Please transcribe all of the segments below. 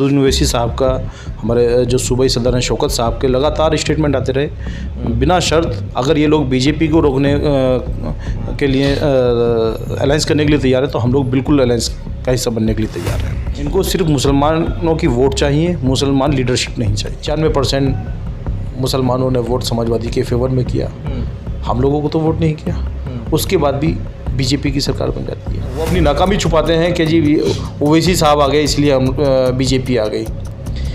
असदुद्दीन ओवैसी साहब का, हमारे जो सूबाई सदर हैं शौकत साहब के लगातार स्टेटमेंट आते रहे बिना शर्त अगर ये लोग बीजेपी को रोकने के लिए अलायंस करने के लिए तैयार है तो हम लोग बिल्कुल अलायंस का हिस्सा बनने के लिए तैयार हैं। इनको सिर्फ मुसलमानों की वोट चाहिए, मुसलमान लीडरशिप नहीं चाहिए। 96% मुसलमानों ने वोट समाजवादी के फेवर में किया, हम लोगों को तो वोट नहीं किया। उसके बाद भी बीजेपी की सरकार बन जाती है। वो अपनी नाकामी छुपाते हैं कि जी ओवैसी साहब आ गए इसलिए हम बीजेपी आ गई।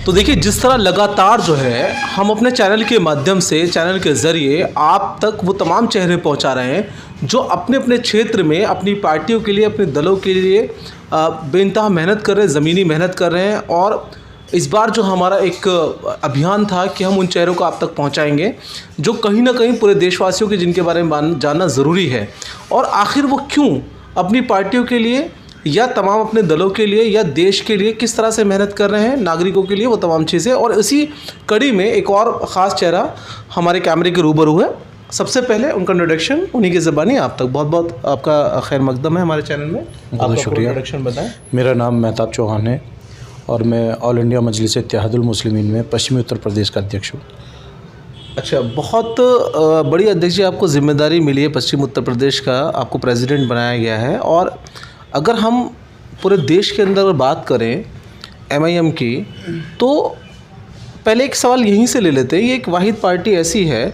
तो देखिए, जिस तरह लगातार जो है हम अपने चैनल के माध्यम से, चैनल के ज़रिए आप तक वो तमाम चेहरे पहुंचा रहे हैं जो अपने अपने क्षेत्र में अपनी पार्टियों के लिए, अपने दलों के लिए बेइंतहा मेहनत कर रहे हैं, ज़मीनी मेहनत कर रहे हैं। और इस बार जो हमारा एक अभियान था कि हम उन चेहरों को आप तक पहुंचाएंगे जो कहीं ना कहीं पूरे देशवासियों के जिनके बारे में जानना ज़रूरी है, और आखिर वो क्यों अपनी पार्टियों के लिए या तमाम अपने दलों के लिए या देश के लिए किस तरह से मेहनत कर रहे हैं, नागरिकों के लिए, वो तमाम चीज़ें। और इसी कड़ी में एक और ख़ास चेहरा हमारे कैमरे के रूबरू है। सबसे पहले उनका इंट्रोडक्शन उन्हीं की ज़बानी आप तक। बहुत बहुत आपका खैर मकदम है हमारे चैनल में। बहुत शुक्रिया। इंट्रोडक्शन बताएं। मेरा नाम मेहताब चौहान है और मैं ऑल इंडिया मजलिस इत्तेहादुल मुस्लिमीन में पश्चिमी उत्तर प्रदेश का अध्यक्ष हूँ। अच्छा, बहुत बड़ी अध्यक्ष जी आपको ज़िम्मेदारी मिली है पश्चिम उत्तर प्रदेश का, आपको प्रेसिडेंट बनाया गया है। और अगर हम पूरे देश के अंदर बात करें MIM की, तो पहले एक सवाल यहीं से ले लेते हैं। ये एक वाहिद पार्टी ऐसी है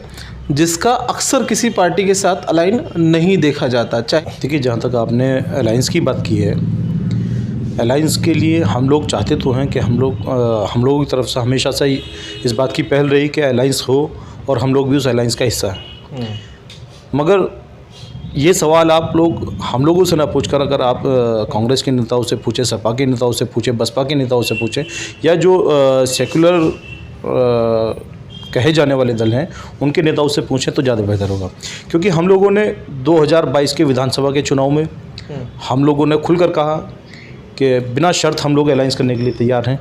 जिसका अक्सर किसी पार्टी के साथ अलाइन नहीं देखा जाता। चाहे देखिए, जहाँ तक आपने अलायंस की बात की है, अलायंस के लिए हम लोग चाहते तो हैं कि हम लोगों की तरफ से हमेशा से ही इस बात की पहल रही कि अलायंस हो और हम लोग भी उस अलायंस का हिस्सा हैं। मगर ये सवाल आप लोग हम लोगों से ना पूछकर अगर आप कांग्रेस के नेताओं से पूछे, सपा के नेताओं से पूछे, बसपा के नेताओं से पूछे, या जो सेकुलर कहे जाने वाले दल हैं उनके नेताओं से पूछें तो ज़्यादा बेहतर होगा। क्योंकि हम लोगों ने 2022 के विधानसभा के चुनाव में हम लोगों ने खुलकर कहा कि बिना शर्त हम लोग अलायंस करने के लिए तैयार हैं,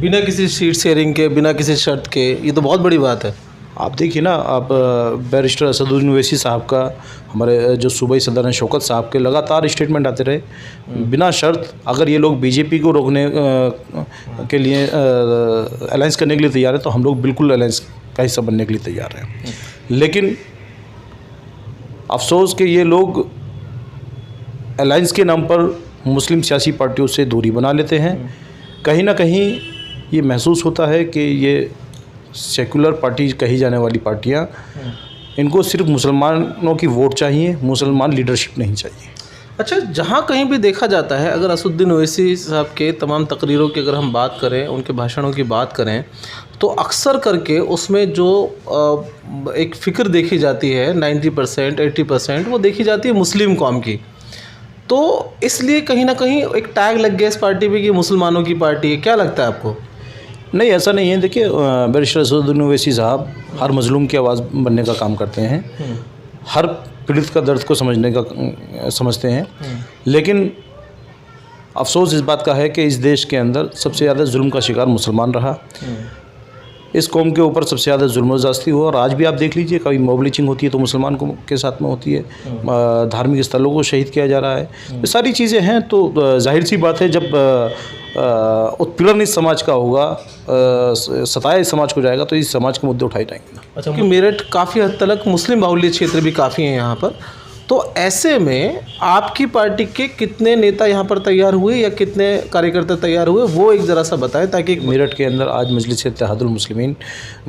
बिना किसी सीट शेयरिंग के, बिना किसी शर्त के। ये तो बहुत बड़ी बात है। आप देखिए ना, आप बैरिस्टर असदुद्दीन ओवैसी साहब का, हमारे जो सूबाई सदर हैं शौकत साहब के लगातार स्टेटमेंट आते रहे बिना शर्त अगर ये लोग बीजेपी को रोकने के लिए अलायंस करने के लिए तैयार है तो हम लोग बिल्कुल अलायंस का हिस्सा बनने के लिए तैयार हैं। लेकिन अफसोस कि ये लोग अलायंस के नाम पर मुस्लिम सियासी पार्टियों से दूरी बना लेते हैं। कहीं ना कहीं ये महसूस होता है कि ये सेकुलर पार्टी कही जाने वाली पार्टियां, इनको सिर्फ मुसलमानों की वोट चाहिए, मुसलमान लीडरशिप नहीं चाहिए। अच्छा, जहाँ कहीं भी देखा जाता है, अगर असदुद्दीन ओवैसी साहब के तमाम तकरीरों की अगर हम बात करें, उनके भाषणों की बात करें, तो अक्सर करके उसमें जो एक फ़िक्र देखी जाती है 90% 80% वो देखी जाती है मुस्लिम कौम की। तो इसलिए कहीं ना कहीं एक टैग लग गया इस पार्टी पे कि मुसलमानों की पार्टी है। क्या लगता है आपको? नहीं, ऐसा नहीं है। देखिए, बैरिस्टर असदुद्दीन ओवैसी साहब हर मजलूम की आवाज़ बनने का काम करते हैं, हर पीड़ित का दर्द को समझते हैं। लेकिन अफसोस इस बात का है कि इस देश के अंदर सबसे ज़्यादा जुल्म का शिकार मुसलमान रहा। इस कौम के ऊपर सबसे ज़्यादा जुल्म ज़्यादती हुआ। और आज भी आप देख लीजिए, कभी मॉब लिंचिंग होती है तो मुसलमान के साथ में होती है, धार्मिक स्थलों को शहीद किया जा रहा है। ये सारी चीज़ें हैं। तो जाहिर सी बात है, जब उत्पीड़न इस समाज का होगा, सताया इस समाज को जाएगा, तो इस समाज के मुद्दे उठाए जाएंगे। अच्छा, क्योंकि मेरठ काफ़ी हद तक मुस्लिम बाहुल्य क्षेत्र भी काफ़ी हैं यहाँ पर, तो ऐसे में आपकी पार्टी के कितने नेता यहाँ पर तैयार हुए या कितने कार्यकर्ता तैयार हुए, वो एक ज़रा सा बताएं, ताकि मेरठ के अंदर आज मजलिस इत्तेहादुल मुस्लिमीन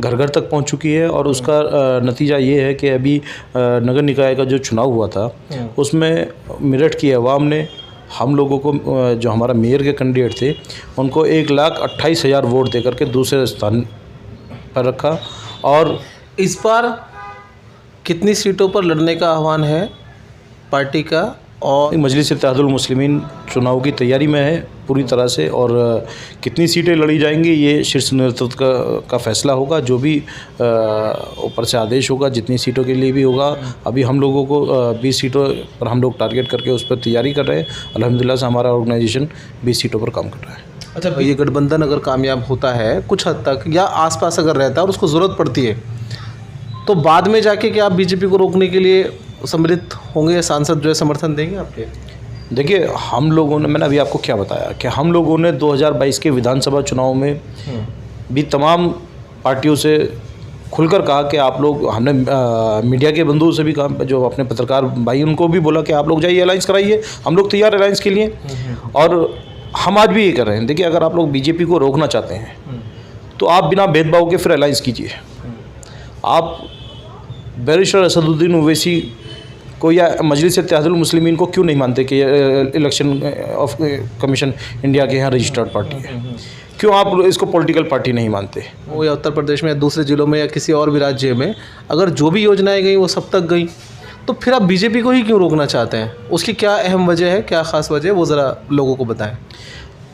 घर घर तक पहुँच चुकी है। और उसका नतीजा ये है कि अभी नगर निकाय का जो चुनाव हुआ था उसमें मेरठ की आवाम ने हम लोगों को, जो हमारा मेयर के कैंडिडेट थे, उनको 1,28,000 वोट दे करके दूसरे स्थान पर रखा। और इस बार कितनी सीटों पर लड़ने का आह्वान है पार्टी का? और मजलिस इत्तेहादुल मुस्लिमीन चुनाव की तैयारी में है पूरी तरह से, और कितनी सीटें लड़ी जाएंगी ये शीर्ष नेतृत्व का फैसला होगा। जो भी ऊपर से आदेश होगा, जितनी सीटों के लिए भी होगा। अभी हम लोगों को 20 सीटों पर हम लोग टारगेट करके उस पर तैयारी कर रहे हैं। अल्हम्दुलिल्लाह से हमारा ऑर्गेनाइजेशन 20 सीटों पर काम कर रहा है। अच्छा, ये गठबंधन अगर कामयाब होता है कुछ हद तक, या आसपास अगर रहता है और उसको ज़रूरत पड़ती है, तो बाद में जाके क्या आप बीजेपी को रोकने के लिए सम्मिलित होंगे, सांसद जो है समर्थन देंगे आपके? देखिए, हम लोगों ने, मैंने अभी आपको क्या बताया कि हम लोगों ने 2022 के विधानसभा चुनाव में भी तमाम पार्टियों से खुलकर कहा कि आप लोग, हमने मीडिया के बंधुओं से भी कहा, जो अपने पत्रकार भाई उनको भी बोला कि आप लोग जाइए अलायंस कराइए, हम लोग तैयार अलायंस के लिए। और हम आज भी ये कर रहे हैं। देखिए, अगर आप लोग बीजेपी को रोकना चाहते हैं तो आप बिना भेदभाव के फिर अलायंस कीजिए। आप बैरिस्टर असदुद्दीन ओवैसी को या मजलिस इत्तेहादुल मुस्लिमीन को क्यों नहीं मानते कि इलेक्शन ऑफ कमीशन इंडिया के यहाँ रजिस्टर्ड पार्टी है? क्यों आप इसको पॉलिटिकल पार्टी नहीं मानते? वो या उत्तर प्रदेश में या दूसरे ज़िलों में या किसी और भी राज्य में अगर जो भी योजनाएं गई वो सब तक गई, तो फिर आप बीजेपी को ही क्यों रोकना चाहते हैं? उसकी क्या अहम वजह है, क्या ख़ास वजह है, वो ज़रा लोगों को बताएं।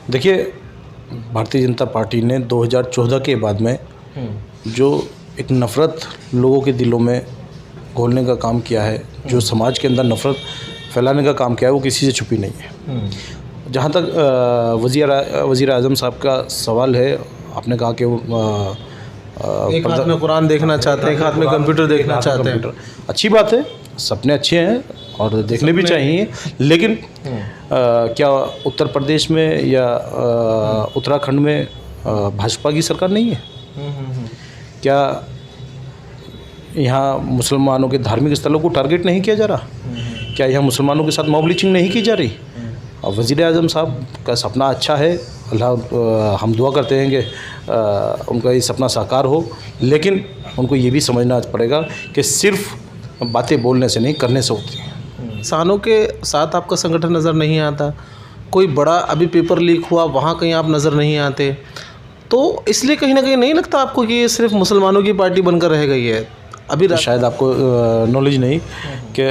देखिए, भारतीय जनता पार्टी ने 2014 के बाद में जो एक नफ़रत लोगों के दिलों में घोलने का काम किया है, जो समाज के अंदर नफ़रत फैलाने का काम किया है, वो किसी से छुपी नहीं है। जहाँ तक वज़ीर आज़म साहब का सवाल है, आपने कहा कि वो एक हाथ में कुरान देखना चाहते हैं, एक हाथ में कंप्यूटर देखना चाहते हैं। अच्छी बात है, सपने अच्छे हैं और देखने भी चाहिए, लेकिन क्या उत्तर प्रदेश में या उत्तराखंड में भाजपा की सरकार नहीं है? क्या यहाँ मुसलमानों के धार्मिक स्थलों को टारगेट नहीं किया जा रहा? क्या यहाँ मुसलमानों के साथ मॉब लिंचिंग नहीं की जा रही? और वज़ीर आज़म साहब का सपना अच्छा है, अल्लाह, हम दुआ करते हैं कि उनका ये सपना साकार हो, लेकिन उनको ये भी समझना पड़ेगा कि सिर्फ बातें बोलने से नहीं, करने से होती हैं। किसानों के साथ आपका संगठन नज़र नहीं आता, कोई बड़ा अभी पेपर लीक हुआ वहाँ कहीं आप नज़र नहीं आते, तो इसलिए कहीं ना कहीं नहीं लगता आपको कि ये सिर्फ मुसलमानों की पार्टी बनकर रह गई है? अभी शायद आपको नॉलेज नहीं कि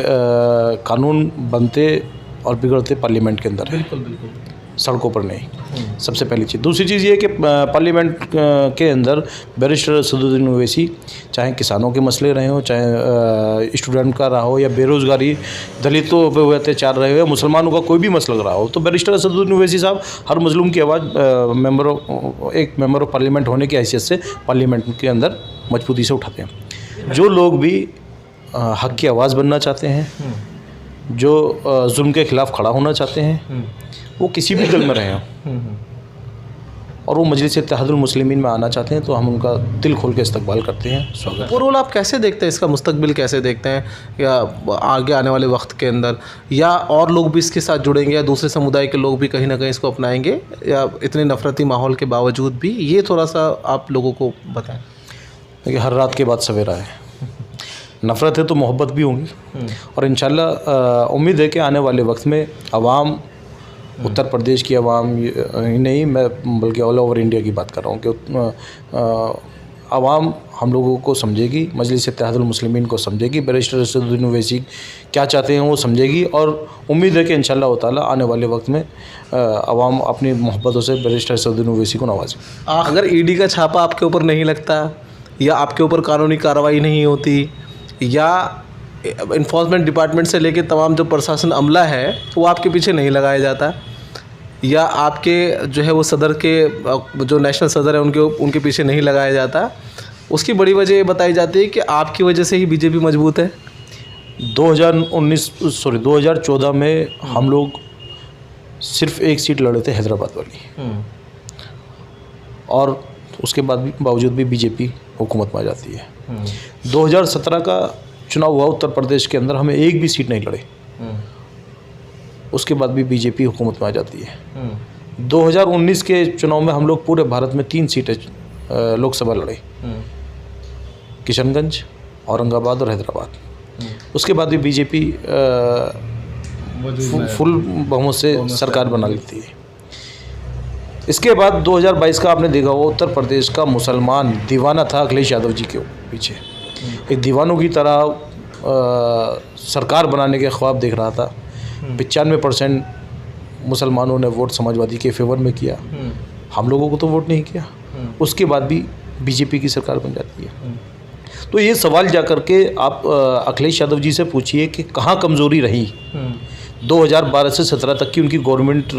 कानून बनते और बिगड़ते पार्लियामेंट के अंदर है, बिल्कुल सड़कों पर नहीं। सबसे पहली चीज़। दूसरी चीज़ ये कि पार्लियामेंट के अंदर बैरिस्टर असदुद्दीन ओवैसी, चाहे किसानों के मसले रहे हों, चाहे स्टूडेंट का रहा हो, या बेरोज़गारी, दलितों पर हुए अत्याचार रहे हो, या मुसलमानों का कोई भी मसला रहा हो, तो बैरिस्टर असदुद्दीन ओवैसी साहब हर मजलूम की आवाज़ एक मेंबर ऑफ पार्लियामेंट होने की हैसियत से पार्लियामेंट के अंदर मजबूती से उठाते हैं। जो लोग भी हक़ की आवाज़ बनना चाहते हैं, जो जुल्म के ख़िलाफ़ खड़ा होना चाहते हैं, वो किसी भी दल में रहे हों और वो मजलिस इत्तेहादुल मुस्लिमीन में आना चाहते हैं, तो हम उनका दिल खोल के इस्तकबाल करते हैं, स्वागत। ओवरऑल आप कैसे देखते हैं इसका मुस्तकबिल, कैसे देखते हैं, या आगे आने वाले वक्त के अंदर, या और लोग भी इसके साथ जुड़ेंगे, या दूसरे समुदाय के लोग भी कहीं ना कहीं इसको अपनाएंगे, या इतने नफरती माहौल के बावजूद भी? ये थोड़ा सा आप लोगों को बताएं। देखिए, हर रात के बाद सवेरा है। नफ़रत है तो मोहब्बत भी होंगी, और इंशाल्लाह उम्मीद है कि आने वाले वक्त में अवाम, उत्तर प्रदेश की अवाम ही नहीं, मैं बल्कि ऑल ओवर इंडिया की बात कर रहा हूँ, कि अवाम हम लोगों को समझेगी, मजलिस इत्तेहादुल मुस्लिमीन को समझेगी, बैरिस्टर असदुद्दीन ओवैसी क्या चाहते हैं वो समझेगी, और उम्मीद है कि इंशाल्लाह ताला आने वाले वक्त में अवाम अपनी मोहब्बतों से बैरिस्टर असदुद्दीन ओवैसी को नवाजेगी। अगर ईडी का छापा आपके ऊपर नहीं लगता, या आपके ऊपर कानूनी कार्रवाई नहीं होती, या इन्फोर्समेंट डिपार्टमेंट से लेके तमाम जो प्रशासन अमला है वो आपके पीछे नहीं लगाया जाता, या आपके जो है वो सदर के जो नेशनल सदर है उनके पीछे नहीं लगाया जाता, उसकी बड़ी वजह ये बताई जाती है कि आपकी वजह से ही बीजेपी मजबूत है। 2014 में हम लोग सिर्फ एक सीट लड़े थे, हैदराबाद वाली, और उसके बावजूद भी बीजेपी हुकूमत में आ जाती है। 2017 का चुनाव हुआ उत्तर प्रदेश के अंदर, हमें एक भी सीट नहीं लड़े, उसके बाद भी बीजेपी हुकूमत में आ जाती है। 2019 के चुनाव में हम लोग पूरे भारत में 3 सीटें लोकसभा लड़े, किशनगंज, औरंगाबाद और हैदराबाद। उसके बाद भी बीजेपी फुल बहुमत से सरकार बना लेती है। इसके बाद 2022 का आपने देखा हुआ, उत्तर प्रदेश का मुसलमान दीवाना था अखिलेश यादव जी के पीछे, एक दीवानों की तरह सरकार बनाने के ख्वाब देख रहा था। 95% मुसलमानों ने वोट समाजवादी के फेवर में किया, हम लोगों को तो वोट नहीं किया। उसके बाद भी बीजेपी की सरकार बन जाती है। तो ये सवाल जा कर के आप अखिलेश यादव जी से पूछिए कि कहाँ कमज़ोरी रही। 2012 से 17 तक की उनकी गवर्नमेंट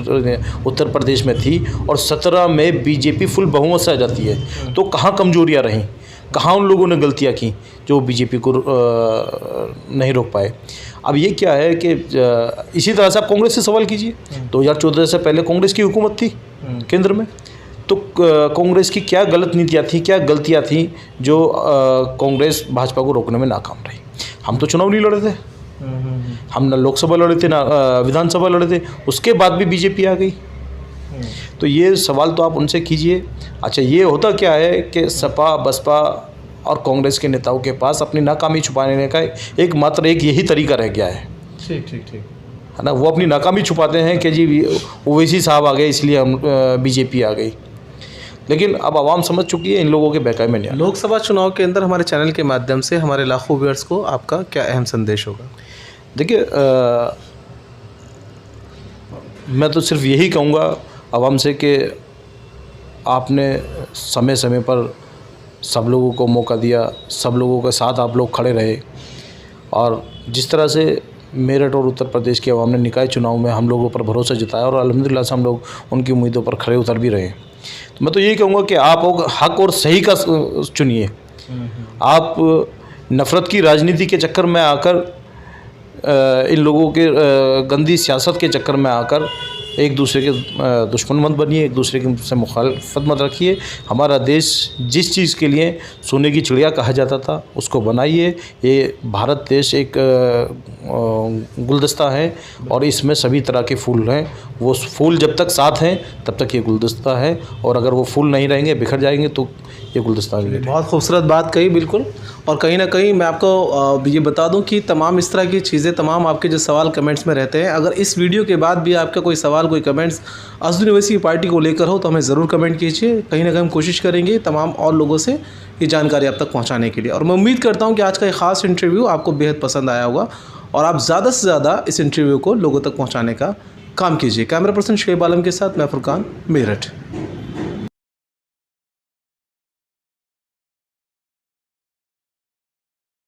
उत्तर प्रदेश में थी, और 17 में बीजेपी फुल बहुमत से आ जाती है, तो कहाँ कमजोरियाँ रहीं, कहाँ उन लोगों ने गलतियाँ की जो बीजेपी को नहीं रोक पाए। अब ये क्या है कि इसी तरह से आप कांग्रेस से सवाल कीजिए। 2014 से पहले कांग्रेस की हुकूमत थी केंद्र में, तो कांग्रेस की क्या गलत नीतियाँ थी, क्या गलतियाँ थी जो कांग्रेस भाजपा को रोकने में नाकाम रही। हम तो चुनाव नहीं लड़े थे, हम ना लोकसभा लड़े थे ना विधानसभा लड़े थे, उसके बाद भी बीजेपी आ गई। तो ये सवाल तो आप उनसे कीजिए। अच्छा, ये होता क्या है कि सपा बसपा और कांग्रेस के नेताओं के पास अपनी नाकामी छुपाने का एकमात्र यही तरीका रह गया है। ठीक है ना, वो अपनी नाकामी छुपाते हैं कि जी ओवैसी साहब आ गए इसलिए हम बीजेपी आ गई, लेकिन अब आवाम समझ चुकी है इन लोगों के बहकावे में नहीं। लोकसभा चुनाव के अंदर हमारे चैनल के माध्यम से हमारे लाखों व्यूअर्स को आपका क्या अहम संदेश होगा? देखिए, मैं तो सिर्फ यही कहूँगा आवाम से कि आपने समय समय पर सब लोगों को मौका दिया, सब लोगों के साथ आप लोग खड़े रहे, और जिस तरह से मेरठ और उत्तर प्रदेश की आवाम ने निकाय चुनाव में हम लोगों पर भरोसा जताया और अल्हम्दुलिल्लाह से हम लोग उनकी उम्मीदों पर खड़े उतर भी रहे। तो मैं तो यही कहूँगा कि आप हक और सही का चुनिए। आप नफ़रत की राजनीति के चक्कर में आकर, इन लोगों के गंदी सियासत के चक्कर में आकर एक दूसरे के दुश्मन मत बनिए, एक दूसरे के से मुखालफत मत रखिए। हमारा देश जिस चीज़ के लिए सोने की चिड़िया कहा जाता था उसको बनाइए। ये भारत देश एक गुलदस्ता है और इसमें सभी तरह के फूल हैं। वो फूल जब तक साथ हैं तब तक ये गुलदस्ता है, और अगर वो फूल नहीं रहेंगे, बिखर जाएंगे, तो ये गुलदस्ता नहीं रहेगा। बहुत खूबसूरत बात कही, बिल्कुल। और कहीं ना कहीं मैं आपको ये बता दूं कि तमाम इस तरह की चीज़ें, तमाम आपके जो सवाल कमेंट्स में रहते हैं, अगर इस वीडियो के बाद भी आपका कोई सवाल, कोई कमेंट्स असदुद्दीन ओवैसी की पार्टी को लेकर हो तो हमें ज़रूर कमेंट कीजिए। कहीं ना कहीं हम कोशिश करेंगे तमाम और लोगों से ये जानकारी आप तक पहुँचाने के लिए। और मैं उम्मीद करता हूँ कि आज का ये ख़ास इंटरव्यू आपको बेहद पसंद आया होगा और आप ज़्यादा से ज़्यादा इस इंटरव्यू को लोगों तक पहुँचाने का काम कीजिए। कैमरा पर्सन शुएब आलम के साथ मैं फुरकान, मेरठ।